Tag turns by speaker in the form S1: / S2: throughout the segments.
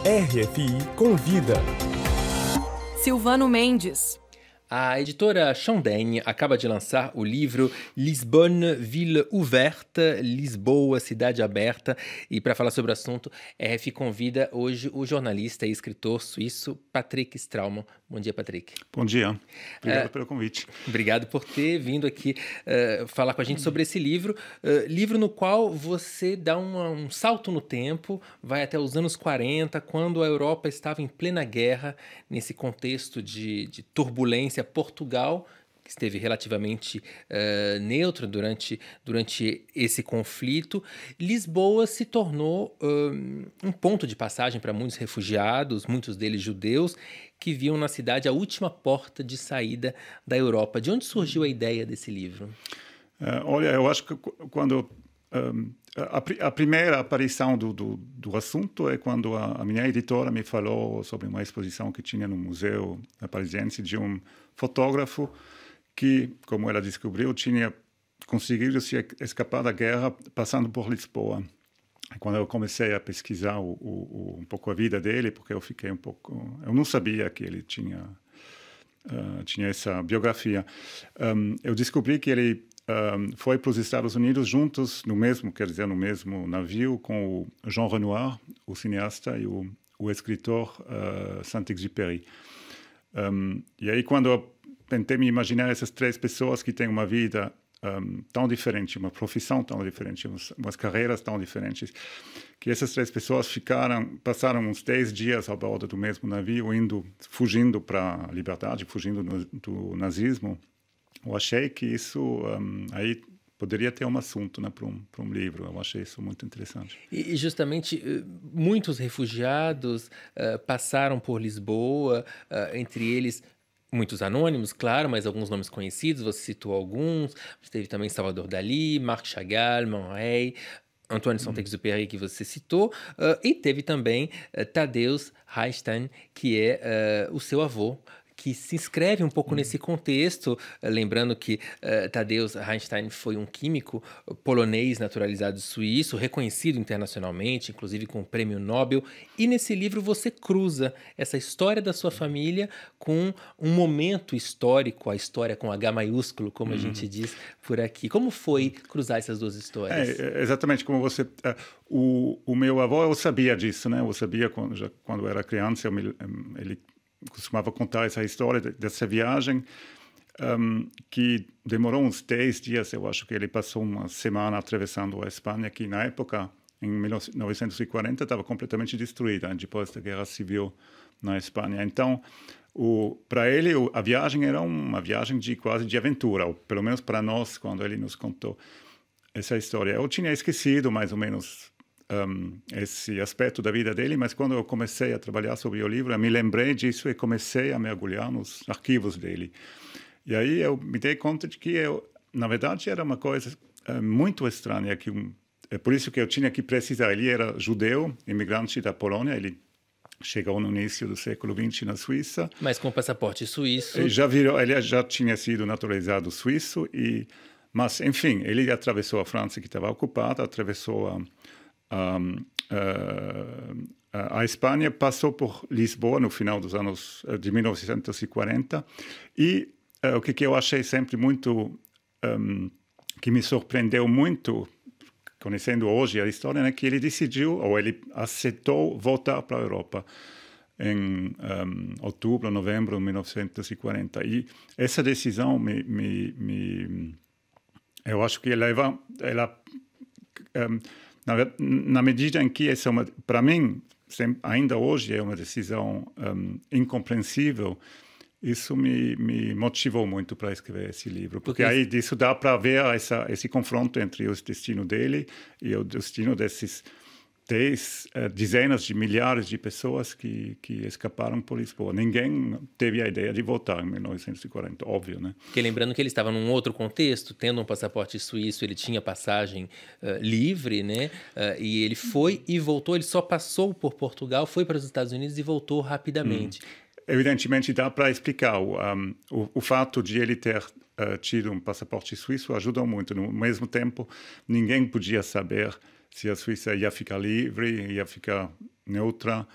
S1: RFI Convida.
S2: Silvano Mendes.
S3: A editora Chandaigne acaba de lançar o livro Lisbonne, Ville Ouverte, Lisboa, Cidade Aberta. E para falar sobre o assunto, a RFI convida hoje o jornalista e escritor suíço Patrick Straumann. Bom dia, Patrick.
S4: Bom dia. Obrigado pelo convite.
S3: Obrigado por ter vindo aqui falar com a gente sobre esse livro. Livro no qual você dá um salto no tempo, vai até os anos 40, quando a Europa estava em plena guerra, nesse contexto de turbulência. Portugal, que esteve relativamente neutro durante esse conflito. Lisboa se tornou um ponto de passagem para muitos refugiados, muitos deles judeus, que viam na cidade a última porta de saída da Europa. De onde surgiu a ideia desse livro?
S4: Olha, eu acho que quando a primeira aparição do assunto é quando a minha editora me falou sobre uma exposição que tinha no Museu Parisiense de um fotógrafo que, como ela descobriu, tinha conseguido se escapar da guerra passando por Lisboa. Quando eu comecei a pesquisar um pouco a vida dele, porque eu fiquei um pouco... Eu não sabia que ele tinha essa biografia. Eu descobri que ele foi para os Estados Unidos juntos no mesmo navio com o Jean Renoir, o cineasta, e o escritor Saint-Exupéry. E aí, quando eu tentei me imaginar essas três pessoas que têm uma vida tão diferente, uma profissão tão diferente, umas carreiras tão diferentes, que essas três pessoas passaram uns 10 dias ao bordo do mesmo navio, fugindo para a liberdade, fugindo do nazismo. Eu achei que isso aí poderia ter um assunto, né, para um livro. Eu achei isso muito interessante.
S3: E justamente muitos refugiados passaram por Lisboa, entre eles muitos anônimos, claro, mas alguns nomes conhecidos. Você citou alguns. Teve também Salvador Dalí, Marc Chagall, Man Ray, Antoine Saint-Exupéry, que você citou, e teve também Tadeusz Hainstain, que é o seu avô, que se inscreve um pouco nesse contexto, lembrando que Tadeusz Hainstain foi um químico polonês naturalizado suíço, reconhecido internacionalmente, inclusive com o Prêmio Nobel. E nesse livro você cruza essa história da sua família com um momento histórico, a história com H maiúsculo, como a gente diz por aqui. Como foi cruzar essas duas histórias?
S4: Exatamente como você... O meu avô, eu sabia disso, né? Eu sabia quando eu era criança, ele costumava contar essa história dessa viagem que demorou uns 10 dias. Eu acho que ele passou uma semana atravessando a Espanha, que na época, em 1940, estava completamente destruída, depois da Guerra Civil na Espanha. Então, para ele, a viagem era uma viagem quase de aventura, ou pelo menos para nós, quando ele nos contou essa história. Eu tinha esquecido mais ou menos esse aspecto da vida dele, mas quando eu comecei a trabalhar sobre o livro, eu me lembrei disso e comecei a mergulhar nos arquivos dele. E aí eu me dei conta de que na verdade, era uma coisa muito estranha. É por isso que eu tinha que precisar. Ele era judeu, imigrante da Polônia, ele chegou no início do século XX na Suíça.
S3: Mas com passaporte suíço.
S4: Ele já tinha sido naturalizado suíço, mas, enfim, ele atravessou a França, que estava ocupada, atravessou a Espanha, passou por Lisboa no final dos anos de 1940 e o que eu achei sempre muito, que me surpreendeu muito, conhecendo hoje a história, é que ele decidiu, ou ele aceitou voltar para a Europa em outubro, novembro de 1940. E essa decisão eu acho que ela na medida em que essa para mim, ainda hoje é uma decisão incompreensível, isso me motivou muito para escrever esse livro. Porque aí disso dá para ver esse confronto entre o destino dele e o destino desses dezenas de milhares de pessoas que escaparam por Lisboa. Ninguém teve a ideia de voltar em 1940, óbvio, né?
S3: Porque lembrando que ele estava num outro contexto, tendo um passaporte suíço, ele tinha passagem livre, né? E ele foi e voltou, ele só passou por Portugal, foi para os Estados Unidos e voltou rapidamente.
S4: Evidentemente dá para explicar. O fato de ele ter tido um passaporte suíço ajudou muito. No mesmo tempo, ninguém podia saber se a Suíça ia ficar livre, ia ficar neutra.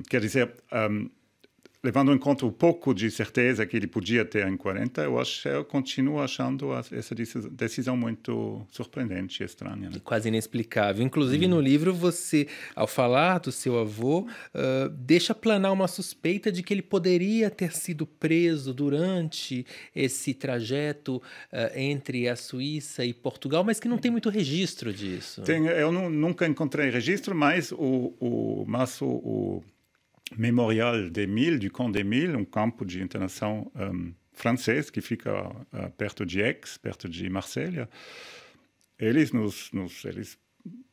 S4: quer dizer, levando em conta o pouco de certeza que ele podia ter em 40, eu continuo achando essa decisão muito surpreendente e estranha. Né?
S3: Quase inexplicável. Inclusive, no livro, você, ao falar do seu avô, deixa planar uma suspeita de que ele poderia ter sido preso durante esse trajeto entre a Suíça e Portugal, mas que não tem muito registro disso.
S4: Eu nunca encontrei registro, mas o Memorial d'Émile, du Camp d'Émile, campo de internação francês que fica perto de Aix, perto de Marselha. Eles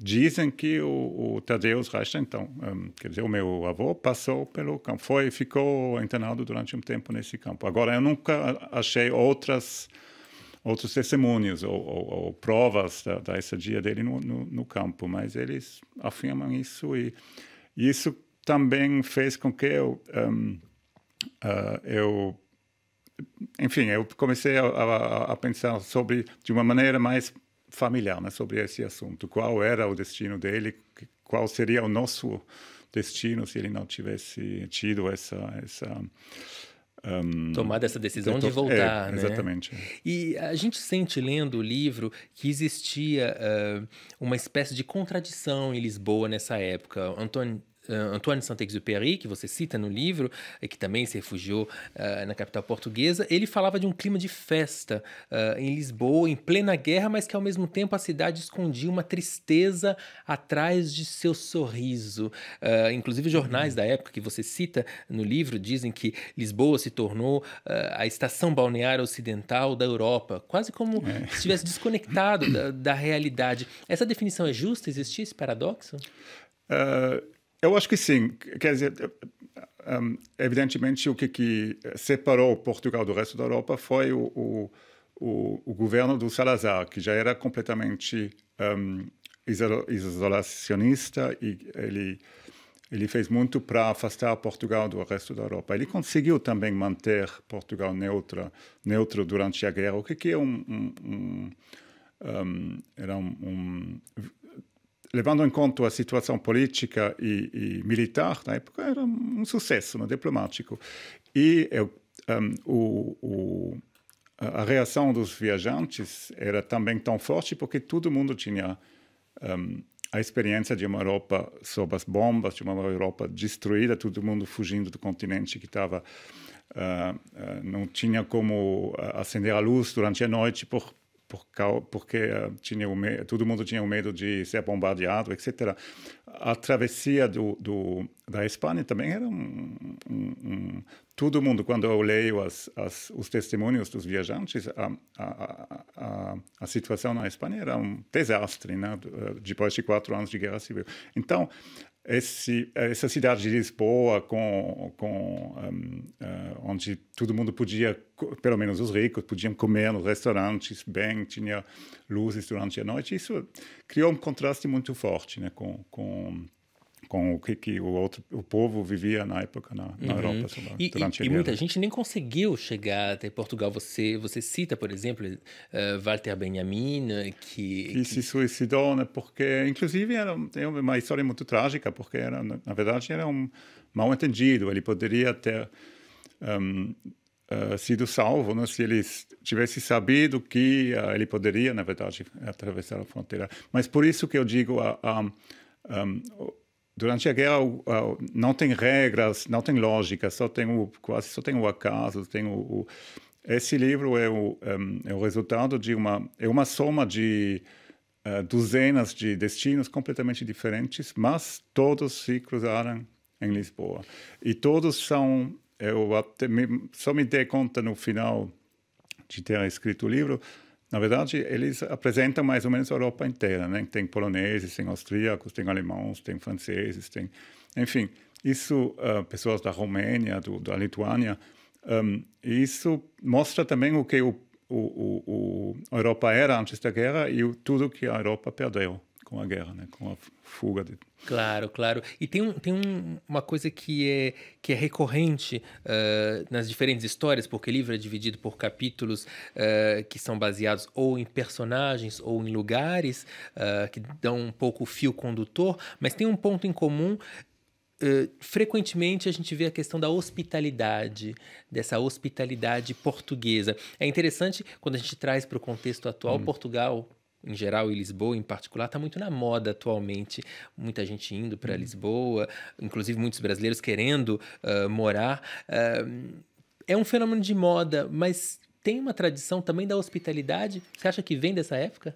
S4: dizem que o Tadeusz Reichstein, então, quer dizer, o meu avô passou pelo campo, ficou internado durante um tempo nesse campo. Agora, eu nunca achei outros testemunhos ou provas da estadia dele no campo, mas eles afirmam isso e isso também fez com que eu comecei a pensar de uma maneira mais familiar, né, sobre esse assunto. Qual era o destino dele? Qual seria o nosso destino se ele não tivesse tido essa
S3: tomada essa decisão de voltar, né?
S4: Exatamente.
S3: E a gente sente, lendo o livro, que existia uma espécie de contradição em Lisboa nessa época. Antoine Saint-Exupéry, que você cita no livro, e que também se refugiou na capital portuguesa, ele falava de um clima de festa em Lisboa, em plena guerra, mas que ao mesmo tempo a cidade escondia uma tristeza atrás de seu sorriso. Inclusive jornais da época que você cita no livro dizem que Lisboa se tornou a estação balnear ocidental da Europa, quase como se estivesse desconectado da realidade. Essa definição é justa? Existia esse paradoxo?
S4: Eu acho que sim. Quer dizer, evidentemente, o que separou Portugal do resto da Europa foi o governo do Salazar, que já era completamente isolacionista e ele fez muito para afastar Portugal do resto da Europa. Ele conseguiu também manter Portugal neutro durante a guerra, o que é levando em conta a situação política e militar na época, era um sucesso, né, diplomático. E a reação dos viajantes era também tão forte porque todo mundo tinha a experiência de uma Europa sob as bombas, de uma Europa destruída, todo mundo fugindo do continente que estava... não tinha como acender a luz durante a noite porque todo mundo tinha o medo de ser bombardeado, etc. A travessia da Espanha também era todo mundo, quando eu leio os testemunhos dos viajantes, a situação na Espanha era um desastre, né? Depois de 4 anos de guerra civil. Então, essa cidade de Lisboa, onde todo mundo podia, pelo menos os ricos, podiam comer nos restaurantes bem, tinha luzes durante a noite, isso criou um contraste muito forte, né, com o que o povo vivia na época na Europa durante a guerra.
S3: E muita gente nem conseguiu chegar até Portugal. Você cita, por exemplo, Walter Benjamin, que
S4: se suicidou, né, porque, inclusive, tem uma história muito trágica, porque, na verdade, era um mal-entendido. Ele poderia ter sido salvo, né, se ele tivesse sabido que ele poderia, na verdade, atravessar a fronteira. Mas por isso que eu digo... durante a guerra não tem regras, não tem lógica, quase só tem o acaso. Esse livro é o resultado de uma soma de dezenas de destinos completamente diferentes, mas todos se cruzaram em Lisboa. E todos são... só me dei conta no final de ter escrito o livro. Na verdade, eles apresentam mais ou menos a Europa inteira, né? Tem poloneses, tem austríacos, tem alemãos, tem franceses, enfim, isso, pessoas da Romênia, da Lituânia. Isso mostra também o que a Europa era antes da guerra e tudo que a Europa perdeu com a guerra, né? Com a fuga.
S3: Claro, claro. E tem uma coisa que é recorrente nas diferentes histórias, porque o livro é dividido por capítulos que são baseados ou em personagens ou em lugares, que dão um pouco o fio condutor, mas tem um ponto em comum frequentemente a gente vê a questão da hospitalidade, dessa hospitalidade portuguesa. É interessante quando a gente traz para o contexto atual, Portugal, em geral, e Lisboa em particular, está muito na moda atualmente. Muita gente indo para Lisboa, inclusive muitos brasileiros querendo morar. É um fenômeno de moda, mas tem uma tradição também da hospitalidade? Você acha que vem dessa época?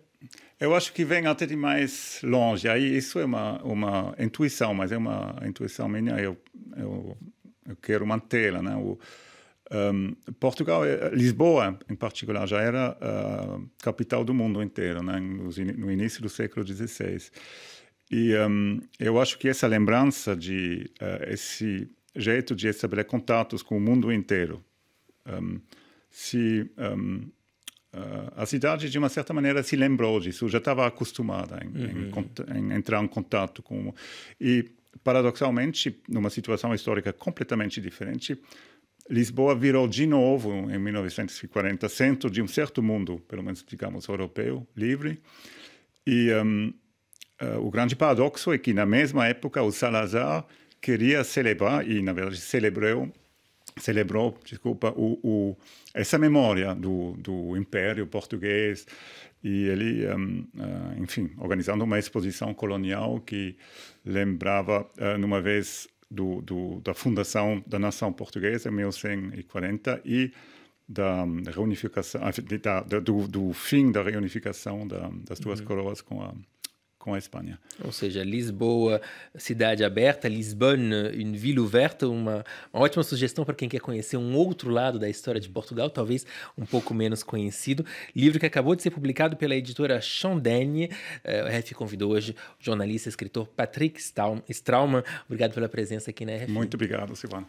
S4: Eu acho que vem até de mais longe. Aí isso é uma intuição, mas é uma intuição minha. Eu quero mantê-la, né? Portugal, Lisboa em particular, já era a capital do mundo inteiro, né? No início do século XVI. E eu acho que essa lembrança de esse jeito de estabelecer contatos com o mundo inteiro, a cidade, de uma certa maneira, se lembrou disso, já estava acostumada em entrar em contato com... E, paradoxalmente, numa situação histórica completamente diferente, Lisboa virou de novo, em 1940, centro de um certo mundo, pelo menos, digamos, europeu, livre. E o grande paradoxo é que, na mesma época, o Salazar queria celebrar, e, na verdade, celebrou, essa memória do Império Português, e ele, enfim, organizando uma exposição colonial que lembrava, numa vez, da fundação da nação portuguesa, em 1140, e da reunificação, do fim da reunificação das duas coroas com a Espanha.
S3: Ou seja, Lisboa, cidade aberta, Lisbonne, une ville ouverte, uma ótima sugestão para quem quer conhecer um outro lado da história de Portugal, talvez um pouco menos conhecido. Livro que acabou de ser publicado pela editora Chandaigne. O RF convidou hoje o jornalista e escritor Patrick Straumann. Obrigado pela presença aqui na RF.
S4: Muito obrigado, Silvana.